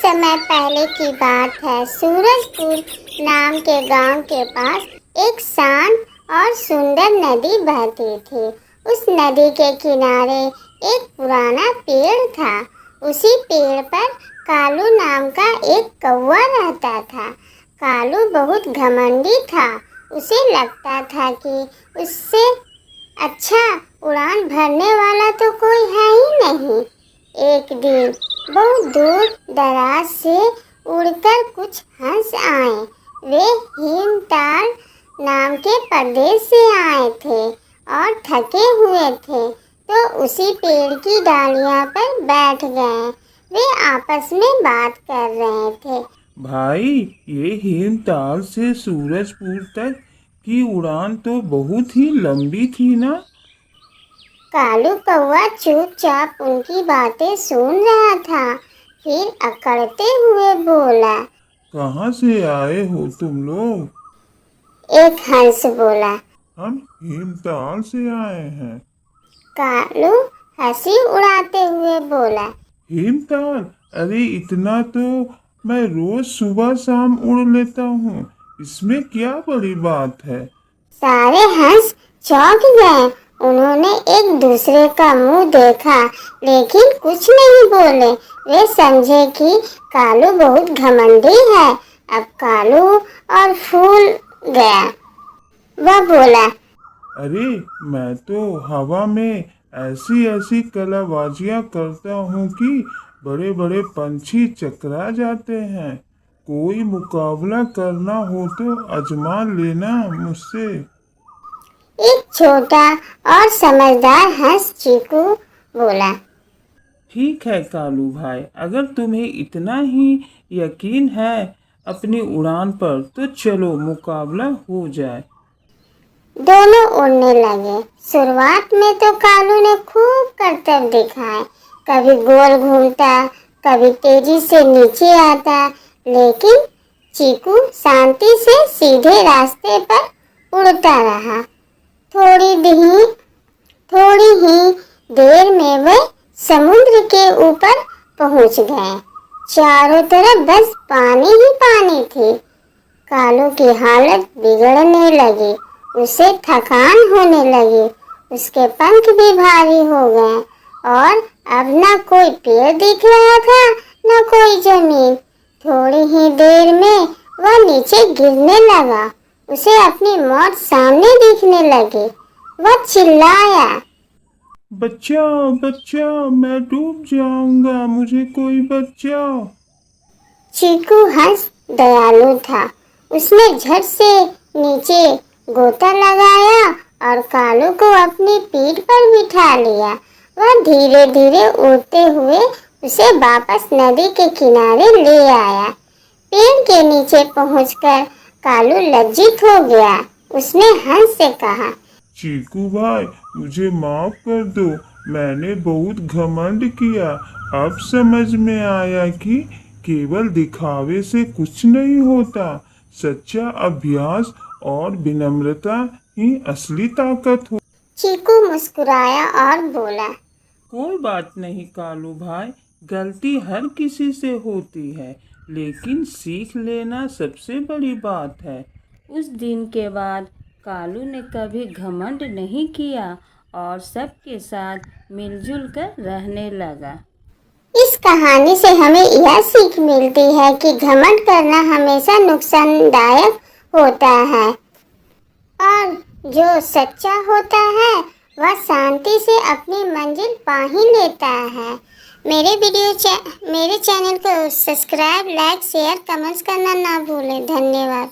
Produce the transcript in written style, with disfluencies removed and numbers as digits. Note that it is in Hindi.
समय पहले की बात है। सूरजपुर नाम के गांव के पास एक शांत और सुंदर नदी बहती थी। उस नदी के किनारे एक पुराना पेड़ था। उसी पेड़ पर कालू नाम का एक कौवा रहता था। कालू बहुत घमंडी था। उसे लगता था कि उससे अच्छा उड़ान भरने वाला तो कोई है ही नहीं। एक दिन बहुत दूर दराज से उड़कर कुछ हंस आए। वे हिमताल नाम के प्रदेश से आए थे और थके हुए थे, तो उसी पेड़ की डालियां पर बैठ गए। वे आपस में बात कर रहे थे। भाई, ये हिमताल से सूरजपुर तक की उड़ान तो बहुत ही लंबी थी ना। कालू कौवा चुपचाप उनकी बातें सुन रहा था। फिर अकड़ते हुए बोला। कहाँ से आए हो तुम लोग? एक हंस बोला। हम हिमताल से आए हैं। कालू हंसी उड़ाते हुए बोला। हिमताल? अरे इतना तो मैं रोज सुबह शाम उड़ लेता हूँ। इसमें क्या बड़ी बात है? सारे हंस चौंक गए। उन्होंने एक दूसरे का मुंह देखा, लेकिन कुछ नहीं बोले। वे समझे कि कालू बहुत घमंडी है। अब कालू और फूल गया। वह बोला। अरे मैं तो हवा में ऐसी ऐसी कलाबाजियां करता हूँ कि बड़े बड़े पंछी चकरा जाते हैं। कोई मुकाबला करना हो तो आजमा लेना मुझसे। एक छोटा और समझदार हंस चीकू बोला। ठीक है कालू भाई, अगर तुम्हें इतना ही यकीन है अपनी उड़ान पर तो चलो मुकाबला हो जाए। दोनों उड़ने लगे। शुरुआत में तो कालू ने खूब करतब दिखाए। कभी गोल घूमता, कभी तेजी से नीचे आता, लेकिन चीकू शांति से सीधे रास्ते पर उड़ता रहा। थोड़ी ही देर में वे समुद्र के ऊपर पहुंच गए। चारों तरफ बस पानी ही पानी थी। कालू की हालत बिगड़ने लगी। उसे थकान होने लगी। उसके पंख भी भारी हो गए और अब न कोई पेड़ दिख रहा था, न कोई जमीन। थोड़ी ही देर में वह नीचे गिरने लगा। उसे अपनी मौत सामने दिखने लगी। वह चिल्लाया। बचाओ बचाओ, मैं डूब जाऊंगा, मुझे कोई बचाओ। चीकू हंस दयालु था। उसने झट से नीचे गोता लगाया और कालू को अपनी पीठ पर बिठा लिया। वह धीरे धीरे उड़ते हुए उसे वापस नदी के किनारे ले आया। पेड़ के नीचे पहुंचकर कालू लज्जित हो गया। उसने हंस से कहा। चीकू भाई, मुझे माफ कर दो। मैंने बहुत घमंड किया। अब समझ में आया कि केवल दिखावे से कुछ नहीं होता। सच्चा अभ्यास और विनम्रता ही असली ताकत हो। चीकू मुस्कुराया और बोला। कोई बात नहीं कालू भाई, गलती हर किसी से होती है, लेकिन सीख लेना सबसे बड़ी बात है। उस दिन के बाद कालू ने कभी घमंड नहीं किया और सबके साथ मिलजुल कर रहने लगा। इस कहानी से हमें यह सीख मिलती है कि घमंड करना हमेशा नुकसानदायक होता है और जो सच्चा होता है वह शांति से अपनी मंजिल पा ही लेता है। मेरे चैनल को सब्सक्राइब, लाइक, शेयर, कमेंट्स करना ना भूलें। धन्यवाद।